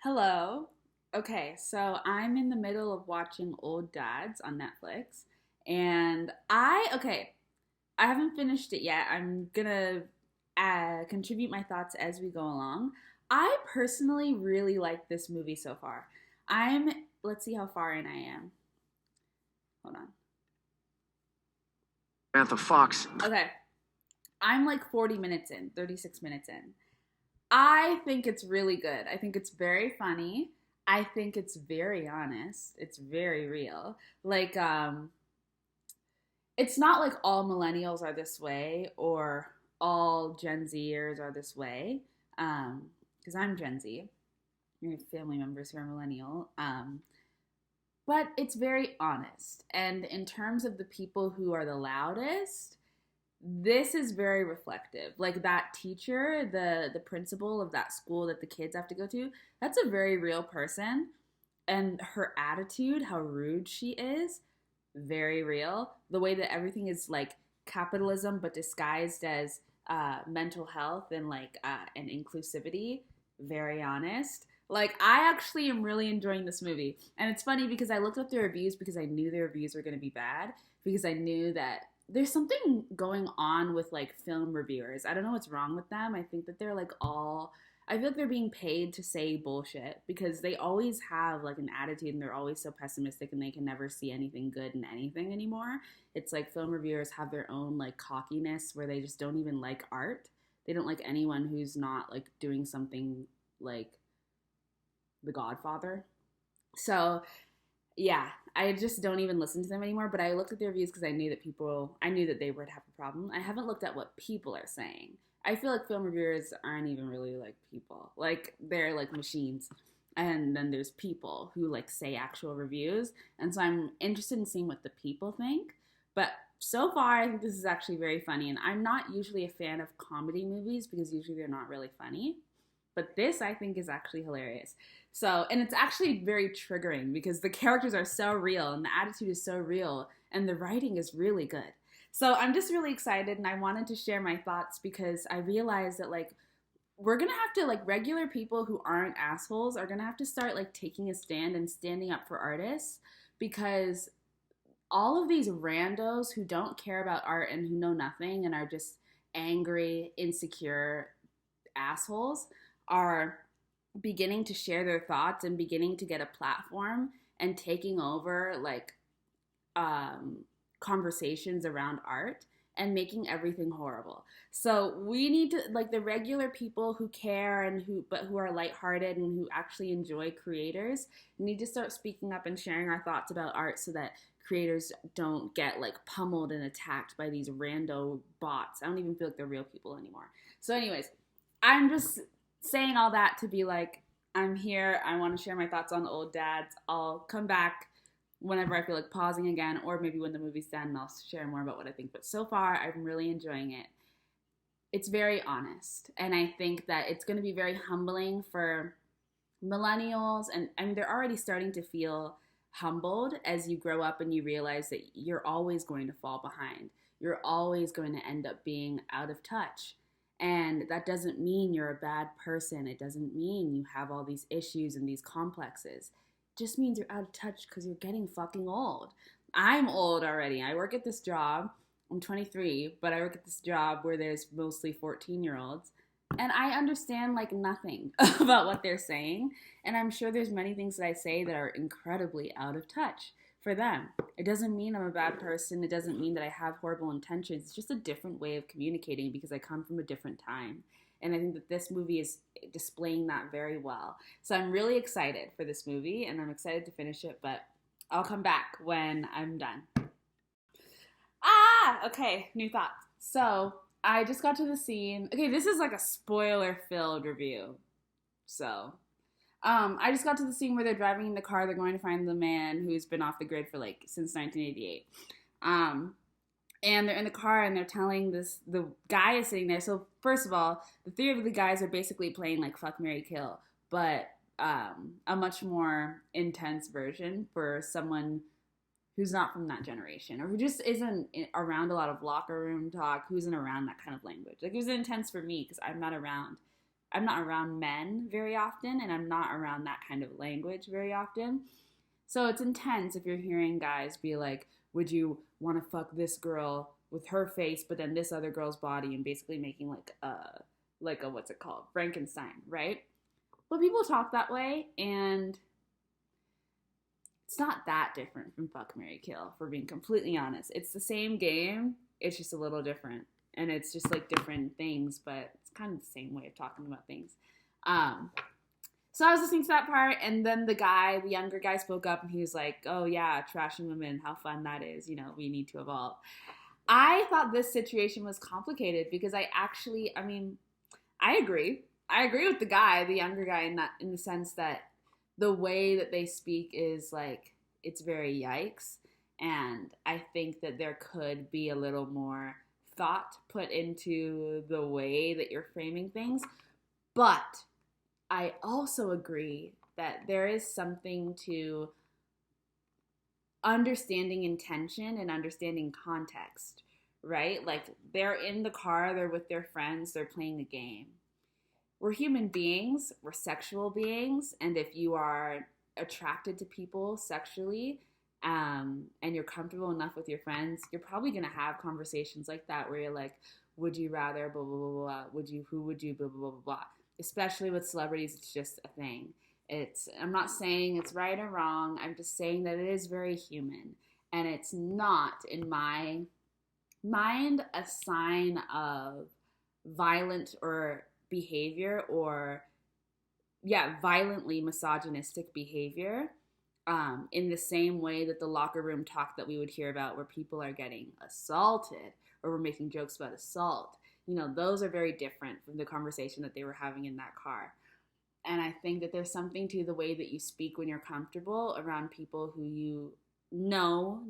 Hello. Okay, so I'm in the middle of watching Old Dads on Netflix, and I haven't finished it yet. I'm gonna contribute my thoughts as we go along. I personally really like this movie so far. Let's see how far in I am. Hold on. Samantha Fox. Okay, I'm like 40 minutes in, 36 minutes in. I think it's really good. I think it's very funny. I think it's very honest. It's very real. Like, it's not like all millennials are this way or all Gen Zers are this way. Because I'm Gen Z. We have family members who are millennial. But it's very honest. And in terms of the people who are the loudest, this is very reflective. Like that teacher, the principal of that school that the kids have to go to, that's a very real person. And her attitude, how rude she is, very real. The way that everything is like capitalism but disguised as mental health and and inclusivity, very honest. Like I actually am really enjoying this movie, and it's funny because I looked up the reviews because I knew the reviews were going to be bad because I knew that there's something going on with like film reviewers. I don't know what's wrong with them. I think that they're like all I feel like they're being paid to say bullshit because they always have like an attitude and they're always so pessimistic and they can never see anything good in anything anymore. It's like film reviewers have their own like cockiness where they just don't even like art. They don't like anyone who's not like doing something like The Godfather. So yeah, I just don't even listen to them anymore. But I looked at the reviews because I knew that they would have a problem. I haven't looked at what people are saying. I feel like film reviewers aren't even really like people. Like they're like machines. And then there's people who like say actual reviews. And so I'm interested in seeing what the people think. But so far, I think this is actually very funny. And I'm not usually a fan of comedy movies because usually they're not really funny. But this I think is actually hilarious. So, and it's actually very triggering because the characters are so real and the attitude is so real and the writing is really good. So, I'm just really excited and I wanted to share my thoughts because I realized that like we're going to have to like regular people who aren't assholes are going to have to start like taking a stand and standing up for artists because all of these randos who don't care about art and who know nothing and are just angry, insecure assholes are beginning to share their thoughts and beginning to get a platform and taking over um, conversations around art and making everything horrible. So we need to like the regular people who care and who are lighthearted and who actually enjoy creators need to start speaking up and sharing our thoughts about art so that creators don't get like pummeled and attacked by these rando bots. I don't even feel like they're real people anymore. So anyways, I'm just saying all that to be like I'm here. I want to share my thoughts on the Old Dads. I'll come back whenever I feel like pausing again, or maybe when the movie's done, and I'll share more about what I think. But so far, I'm really enjoying it. It's very honest, and I think that it's going to be very humbling for millennials, and I mean they're already starting to feel humbled as you grow up and you realize that you're always going to fall behind. You're always going to end up being out of touch. And that doesn't mean you're a bad person. It doesn't mean you have all these issues and these complexes. It just means you're out of touch because you're getting fucking old. I'm old already. I work at this job. I'm 23, but I work at this job where there's mostly 14-year-olds and I understand like nothing about what they're saying. And I'm sure there's many things that I say that are incredibly out of touch for them. It doesn't mean I'm a bad person. It doesn't mean that I have horrible intentions. It's just a different way of communicating because I come from a different time. And I think that this movie is displaying that very well. So I'm really excited for this movie and I'm excited to finish it, but I'll come back when I'm done. Okay, new thoughts. So I just got to the scene. Okay, this is like a spoiler filled review. So I just got to the scene where they're driving in the car. They're going to find the man who's been off the grid for like since 1988. Um, and they're in the car and they're telling the guy is sitting there. So first of all, the three of the guys are basically playing like Fuck Mary Kill, but a much more intense version for someone who's not from that generation or who just isn't around a lot of locker room talk, who isn't around that kind of language. Like it was intense for me because I'm not around I'm not around men very often, and I'm not around that kind of language very often. So it's intense if you're hearing guys be like, would you want to fuck this girl with her face, but then this other girl's body, and basically making like a what's it called, Frankenstein, right? But people talk that way, and it's not that different from Fuck, Marry, Kill, for being completely honest. It's the same game, it's just a little different. And it's just like different things, but it's kind of the same way of talking about things. Um, so I was listening to that part, and then the younger guy spoke up, and he was like, oh yeah, trashing women, how fun that is. We need to evolve. I thought this situation was complicated because I agree. I agree with the younger guy, in the sense that the way that they speak is like, it's very yikes. And I think that there could be a little more thought put into the way that you're framing things. But I also agree that there is something to understanding intention and understanding context, right? Like, they're in the car, they're with their friends, they're playing a game. We're human beings, we're sexual beings, and if you are attracted to people sexually, and you're comfortable enough with your friends, you're probably gonna have conversations like that where you're like, would you rather blah blah blah blah, who would you blah blah blah blah blah. Especially with celebrities, it's just a thing. I'm not saying it's right or wrong, I'm just saying that it is very human, and it's not, in my mind, a sign of violent or behavior, or violently misogynistic behavior, in the same way that the locker room talk that we would hear about, where people are getting assaulted or we're making jokes about assault. Those are very different from the conversation that they were having in that car. And I think that there's something to the way that you speak when you're comfortable around people who you know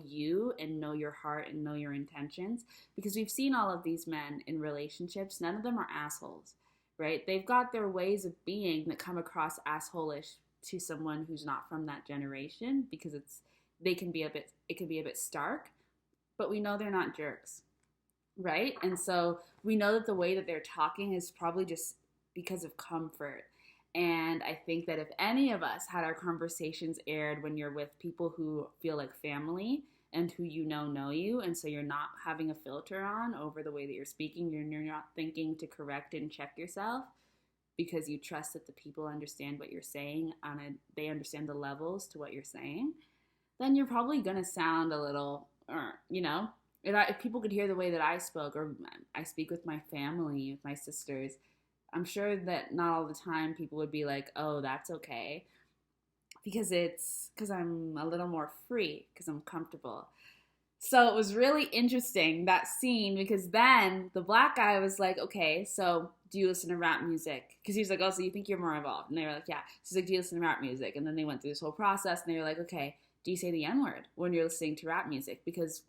you, and know your heart, and know your intentions. Because we've seen all of these men in relationships. None of them are assholes, right? They've got their ways of being that come across assholish to someone who's not from that generation, because it can be a bit stark, but we know they're not jerks, right? And so we know that the way that they're talking is probably just because of comfort. And I think that if any of us had our conversations aired when you're with people who feel like family, and who know you, and so you're not having a filter on over the way that you're speaking, you're not thinking to correct and check yourself, because you trust that the people understand what you're saying, they understand the levels to what you're saying, then you're probably going to sound a little, if people could hear the way that I spoke, or I speak with my family, with my sisters, I'm sure that not all the time people would be like, oh, that's okay. Because I'm a little more free, because I'm comfortable. So it was really interesting, that scene, because then the black guy was like, okay, so do you listen to rap music? Because he was like, oh, so you think you're more involved? And they were like, yeah. So he's like, do you listen to rap music? And then they went through this whole process, and they were like, okay, do you say the N-word when you're listening to rap music? Because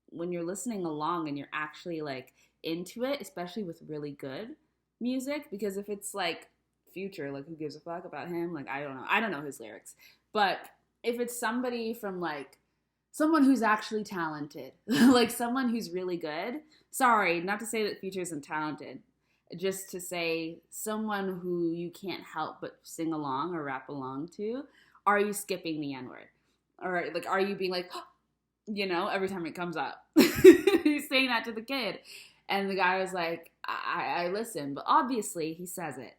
when you're listening along and you're actually like into it, especially with really good music, because if it's like Future, like, who gives a fuck about him? Like, I don't know his lyrics. But if it's somebody from like someone who's actually talented, like someone who's really good, sorry, not to say that Future isn't talented, just to say someone who you can't help but sing along or rap along to, are you skipping the N-word? Or like, are you being like, every time it comes up? He's saying that to the kid. And the guy was like, I listen, but obviously he says it.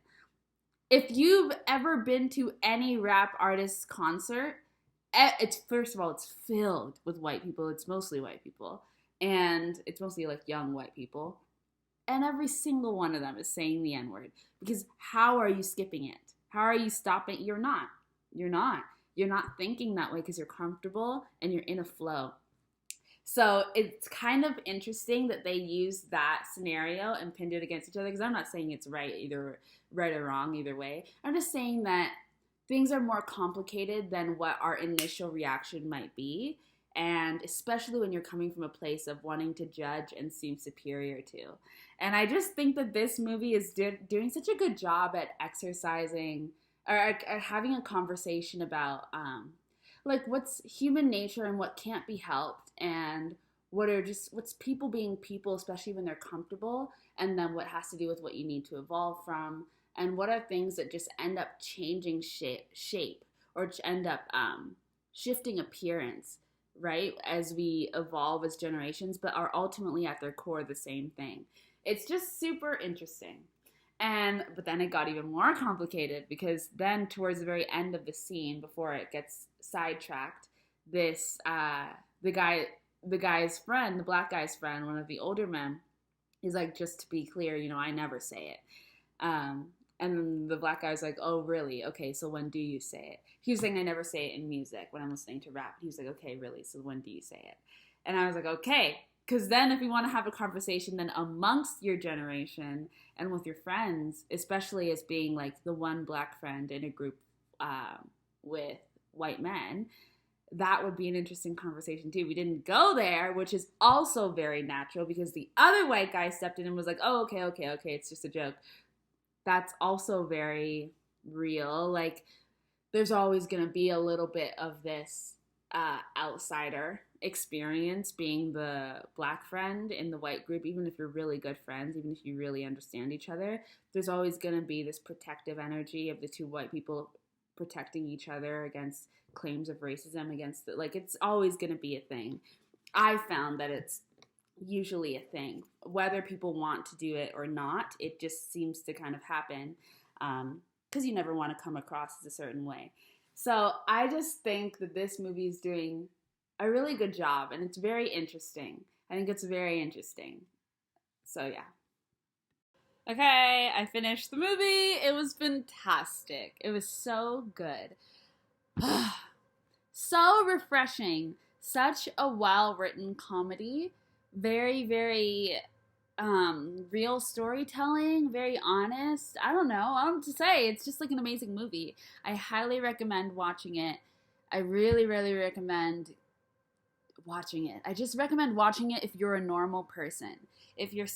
If you've ever been to any rap artist's concert, it's, first of all, it's filled with white people. It's mostly white people. And it's mostly like young white people. And every single one of them is saying the N-word. Because how are you skipping it? How are you stopping? You're not. You're not thinking that way because you're comfortable and you're in a flow. So it's kind of interesting that they used that scenario and pinned it against each other, because I'm not saying it's right or wrong either way. I'm just saying that things are more complicated than what our initial reaction might be, and especially when you're coming from a place of wanting to judge and seem superior to. And I just think that this movie is doing such a good job at exercising or at having a conversation about like what's human nature and what can't be helped, and what's people being people, especially when they're comfortable, and then what has to do with what you need to evolve from, and what are things that just end up changing shape or end up shifting appearance, right, as we evolve as generations, but are ultimately at their core the same thing. It's just super interesting. But then it got even more complicated because then towards the very end of the scene, before it gets sidetracked, this the guy's friend, the black guy's friend, one of the older men, is like, just to be clear, I never say it. And the black guy was like, oh, really? Okay, so when do you say it? He was saying, I never say it in music when I'm listening to rap. He was like, okay, really? So when do you say it? And I was like, okay. Because then if you want to have a conversation then amongst your generation and with your friends, especially as being like the one black friend in a group with white men, that would be an interesting conversation too. We didn't go there, which is also very natural because the other white guy stepped in and was like, oh, okay, it's just a joke. That's also very real. Like, there's always going to be a little bit of this outsider experience being the black friend in the white group, even if you're really good friends, even if you really understand each other. There's always going to be this protective energy of the two white people protecting each other against claims of racism, against it's always going to be a thing. I found that it's usually a thing, whether people want to do it or not. It just seems to kind of happen because you never want to come across as a certain way. So I just think that this movie is doing a really good job, and it's very interesting. I think it's very interesting. So yeah. Okay, I finished the movie. It was fantastic. It was so good. So refreshing. Such a well-written comedy. Very, very real storytelling. Very honest. I don't know. I don't know what to say. It's just like an amazing movie. I highly recommend watching it. I really, really recommend watching it. I just recommend watching it if you're a normal person. If you're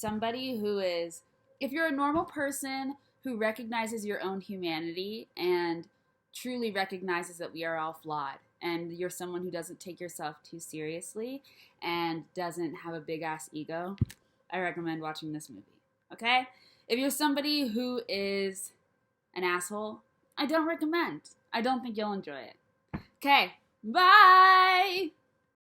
a normal person who recognizes your own humanity and truly recognizes that we are all flawed, and you're someone who doesn't take yourself too seriously and doesn't have a big ass ego, I recommend watching this movie. Okay? If you're somebody who is an asshole, I don't recommend. I don't think you'll enjoy it. Okay, bye!